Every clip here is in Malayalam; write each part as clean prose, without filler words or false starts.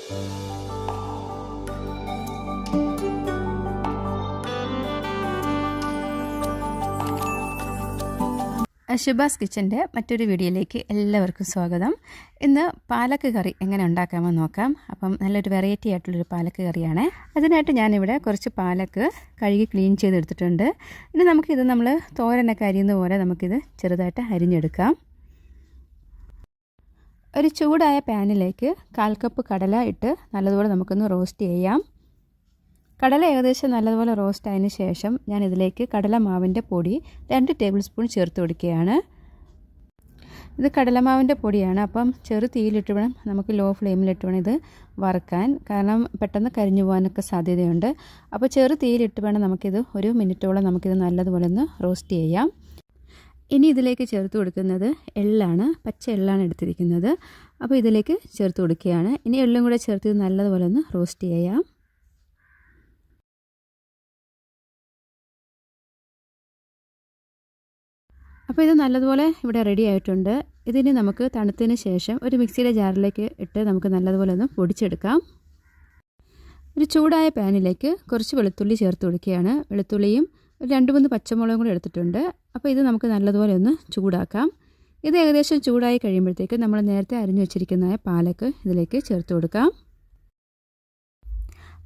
ഷുബാസ് കിച്ചൻ്റെ മറ്റൊരു വീഡിയോയിലേക്ക് എല്ലാവർക്കും സ്വാഗതം. ഇന്ന് പാലക്ക് കറി എങ്ങനെ ഉണ്ടാക്കാമെന്ന് നോക്കാം. അപ്പം നല്ലൊരു വെറൈറ്റി ആയിട്ടുള്ളൊരു പാലക്ക് കറിയാണ്. അതിനായിട്ട് ഞാനിവിടെ കുറച്ച് പാലക്ക് കഴുകി ക്ലീൻ ചെയ്തെടുത്തിട്ടുണ്ട്. ഇനി നമുക്കിത് നമ്മൾ തോരനൊക്കെ അരിയുന്ന പോലെ നമുക്കിത് ചെറുതായിട്ട് അരിഞ്ഞെടുക്കാം. ഒരു ചൂടായ പാനിലേക്ക് 1/4 കപ്പ് കടല ഇട്ട് നല്ലതുപോലെ നമുക്കൊന്ന് റോസ്റ്റ് ചെയ്യാം. കടല ഏകദേശം നല്ലതുപോലെ റോസ്റ്റ് ആയതിന് ശേഷം ഞാൻ ഇതിലേക്ക് കടലമാവിൻ്റെ പൊടി 2 ടേബിൾ സ്പൂൺ ചേർത്ത് കൊടുക്കുകയാണ്. ഇത് കടലമാവിൻ്റെ പൊടിയാണ്. അപ്പം ചെറു തീയിലിട്ട് വേണം, നമുക്ക് ലോ ഫ്ലെയിമിലിട്ട് വേണം ഇത് വറുക്കാൻ, കാരണം പെട്ടെന്ന് കരിഞ്ഞു പോകാനൊക്കെ സാധ്യതയുണ്ട്. അപ്പോൾ ചെറു തീയിലിട്ട് വേണം നമുക്കിത് 1 മിനിറ്റോളം നമുക്കിത് നല്ലതുപോലെ ഒന്ന് റോസ്റ്റ് ചെയ്യാം. ഇനി ഇതിലേക്ക് ചേർത്ത് കൊടുക്കുന്നത് എള്ളാണ്, പച്ച എള്ളാണ് എടുത്തിരിക്കുന്നത്. അപ്പോൾ ഇതിലേക്ക് ചേർത്ത് കൊടുക്കുകയാണ്. ഇനി എള്ളും കൂടെ ചേർത്ത് നല്ലതുപോലെ ഒന്ന് റോസ്റ്റ് ചെയ്യാം. അപ്പോൾ ഇത് നല്ലതുപോലെ ഇവിടെ റെഡി ആയിട്ടുണ്ട്. ഇതിന് നമുക്ക് തണുത്തതിന് ശേഷം ഒരു മിക്സിയുടെ ജാറിലേക്ക് ഇട്ട് നമുക്ക് നല്ലതുപോലെ ഒന്ന് പൊടിച്ചെടുക്കാം. ഒരു ചൂടായ പാനിലേക്ക് കുറച്ച് വെളുത്തുള്ളി ചേർത്ത് കൊടുക്കുകയാണ്. വെളുത്തുള്ളിയും 2-3 പച്ചമുളകും കൂടി എടുത്തിട്ടുണ്ട്. അപ്പോൾ ഇത് നമുക്ക് നല്ലതുപോലെ ഒന്ന് ചൂടാക്കാം. ഇത് ഏകദേശം ചൂടായി കഴിയുമ്പോഴത്തേക്ക് നമ്മൾ നേരത്തെ അരിഞ്ഞു വെച്ചിരിക്കുന്ന പാലക്ക് ഇതിലേക്ക് ചേർത്ത് കൊടുക്കാം.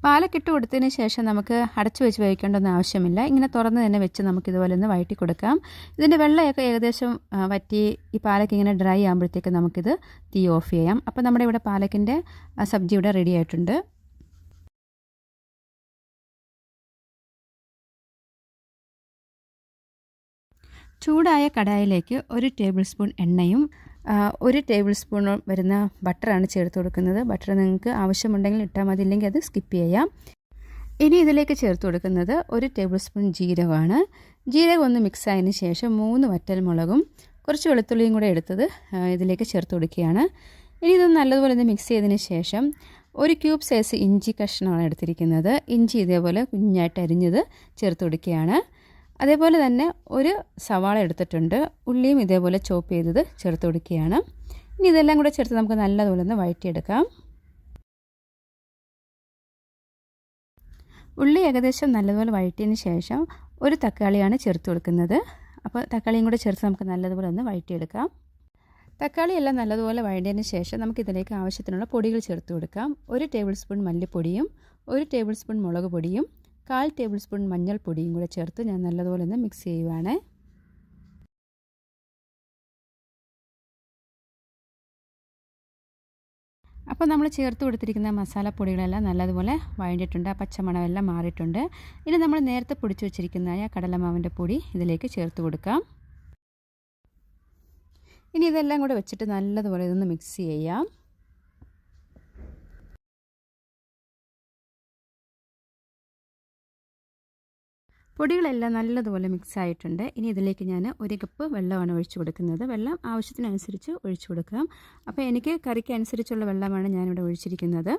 പാലക്കിട്ട് കൊടുത്തതിന് ശേഷം നമുക്ക് അടച്ചു വെച്ച് വേവിക്കേണ്ടൊന്നും ആവശ്യമില്ല. ഇങ്ങനെ തുറന്ന് തന്നെ വെച്ച് നമുക്കിതുപോലെ ഒന്ന് വഴറ്റി കൊടുക്കാം. ഇതിൻ്റെ വെള്ളമൊക്കെ ഏകദേശം വറ്റി ഈ പാലക്ക് ഇങ്ങനെ ഡ്രൈ ആകുമ്പോഴത്തേക്ക് നമുക്കിത് തീ ഓഫ് ചെയ്യാം. അപ്പോൾ നമ്മുടെ ഇവിടെ പാലക്കിൻ്റെ സബ്ജി ഇവിടെ റെഡി ആയിട്ടുണ്ട്. ചൂടായ കടായിലേക്ക് 1 ടേബിൾ സ്പൂൺ എണ്ണയും 1 ടേബിൾ സ്പൂൺ വരുന്ന ബട്ടറാണ് ചേർത്ത് കൊടുക്കുന്നത്. ബട്ടർ നിങ്ങൾക്ക് ആവശ്യമുണ്ടെങ്കിൽ ഇട്ടാൽ മതി, ഇല്ലെങ്കിൽ അത് സ്കിപ്പ് ചെയ്യാം. ഇനി ഇതിലേക്ക് ചേർത്ത് കൊടുക്കുന്നത് 1 ടേബിൾ സ്പൂൺ ജീരകമാണ്. ജീരകം ഒന്ന് മിക്സ് ആയതിന് ശേഷം 3 വറ്റൽമുളകും കുറച്ച് വെളുത്തുള്ളിയും കൂടെ എടുത്തത് ഇതിലേക്ക് ചേർത്ത് കൊടുക്കുകയാണ്. ഇനി ഇത് നല്ലതുപോലെ ഒന്ന് മിക്സ് ചെയ്തതിന് ശേഷം 1 ക്യൂബ് സൈസ് ഇഞ്ചി കഷ്ണമാണ് എടുത്തിരിക്കുന്നത്. ഇഞ്ചി ഇതേപോലെ കുഞ്ഞായിട്ട് അരിഞ്ഞത് ചേർത്ത് കൊടുക്കുകയാണ്. അതേപോലെ തന്നെ 1 സവാള എടുത്തിട്ടുണ്ട്. ഉള്ളിയും ഇതേപോലെ ചോപ്പ് ചെയ്തത് ചേർത്ത് കൊടുക്കുകയാണ്. ഇനി ഇതെല്ലാം കൂടെ ചേർത്ത് നമുക്ക് നല്ലതുപോലെ ഒന്ന് വഴറ്റിയെടുക്കാം. ഉള്ളി ഏകദേശം നല്ലതുപോലെ വഴറ്റിയതിന് ശേഷം 1 തക്കാളിയാണ് ചേർത്ത് കൊടുക്കുന്നത്. അപ്പോൾ തക്കാളിയും കൂടെ ചേർത്ത് നമുക്ക് നല്ലതുപോലെ ഒന്ന് വഴറ്റിയെടുക്കാം. തക്കാളി എല്ലാം നല്ലതുപോലെ വഴറ്റിയതിന് ശേഷം നമുക്കിതിലേക്ക് ആവശ്യത്തിനുള്ള പൊടികൾ ചേർത്ത് കൊടുക്കാം. 1 ടേബിൾ സ്പൂൺ മല്ലിപ്പൊടിയും 1 ടേബിൾ സ്പൂൺ മുളക് പൊടിയും 1/4 ടേബിൾ സ്പൂൺ മഞ്ഞൾപ്പൊടിയും കൂടെ ചേർത്ത് ഞാൻ നല്ലതുപോലെ ഒന്ന് മിക്സ് ചെയ്യുവാണ്. അപ്പോൾ നമ്മൾ ചേർത്ത് കൊടുത്തിരിക്കുന്ന മസാലപ്പൊടികളെല്ലാം നല്ലതുപോലെ വഴണ്ടിട്ടുണ്ട്. ആ പച്ചമണമെല്ലാം മാറിയിട്ടുണ്ട്. ഇനി നമ്മൾ നേരത്തെ പൊടിച്ചു വെച്ചിരിക്കുന്ന കടലമാവിൻ്റെ പൊടി ഇതിലേക്ക് ചേർത്ത് കൊടുക്കാം. ഇനി ഇതെല്ലാം കൂടെ വെച്ചിട്ട് നല്ലതുപോലെ ഇതൊന്ന് മിക്സ് ചെയ്യാം. പൊടികളെല്ലാം നല്ലതുപോലെ മിക്സ് ആയിട്ടുണ്ട്. ഇനി ഇതിലേക്ക് ഞാൻ 1 കപ്പ് വെള്ളമാണ് ഒഴിച്ചു കൊടുക്കുന്നത്. വെള്ളം ആവശ്യത്തിനനുസരിച്ച് ഒഴിച്ചു കൊടുക്കാം. അപ്പോൾ എനിക്ക് കറിക്ക് അനുസരിച്ചുള്ള വെള്ളമാണ് ഞാനിവിടെ ഒഴിച്ചിരിക്കുന്നത്.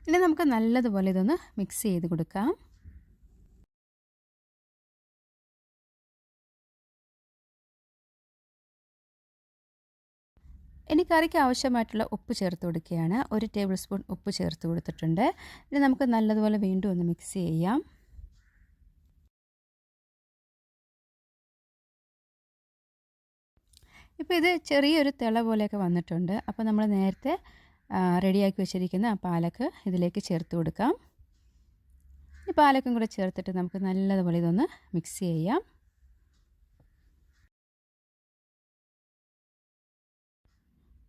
ഇനി നമുക്ക് നല്ലതുപോലെ ഇതൊന്ന് മിക്സ് ചെയ്ത് കൊടുക്കാം. ഇനി കറിക്ക് ആവശ്യമായിട്ടുള്ള ഉപ്പ് ചേർത്ത് കൊടുക്കുകയാണ്. 1 ടേബിൾ സ്പൂൺ ഉപ്പ് ചേർത്ത് കൊടുത്തിട്ടുണ്ട്. ഇനി നമുക്ക് നല്ലതുപോലെ വീണ്ടും ഒന്ന് മിക്സ് ചെയ്യാം. ഇപ്പോൾ ഇത് ചെറിയൊരു തിള പോലെയൊക്കെ വന്നിട്ടുണ്ട്. അപ്പോൾ നമ്മൾ നേരത്തെ റെഡിയാക്കി വെച്ചിരിക്കുന്ന ആ പാലക്ക് ഇതിലേക്ക് ചേർത്ത് കൊടുക്കാം. ഈ പാലക്കും കൂടെ ചേർത്തിട്ട് നമുക്ക് നല്ലതുപോലെ ഇതൊന്ന് മിക്സ് ചെയ്യാം.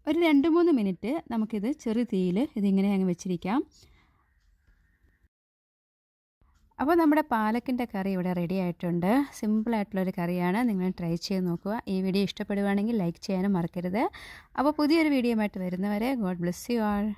ഒരു 2-3 മിനിറ്റ് നമുക്കിത് ചെറു തീയിൽ ഇതിങ്ങനെ അങ്ങ് വെച്ചിരിക്കാം. അപ്പോൾ നമ്മുടെ പാലക്കിൻ്റെ കറി ഇവിടെ റെഡി ആയിട്ടുണ്ട്. സിമ്പിളായിട്ടുള്ളൊരു കറിയാണ്. നിങ്ങൾ ട്രൈ ചെയ്ത് നോക്കുക. ഈ വീഡിയോ ഇഷ്ടപ്പെടുകയാണെങ്കിൽ ലൈക്ക് ചെയ്യാനും മറക്കരുത്. അപ്പോൾ പുതിയൊരു വീഡിയോയുമായിട്ട് വരുന്നവരെ ഗോഡ് ബ്ലെസ് യു ആൾ.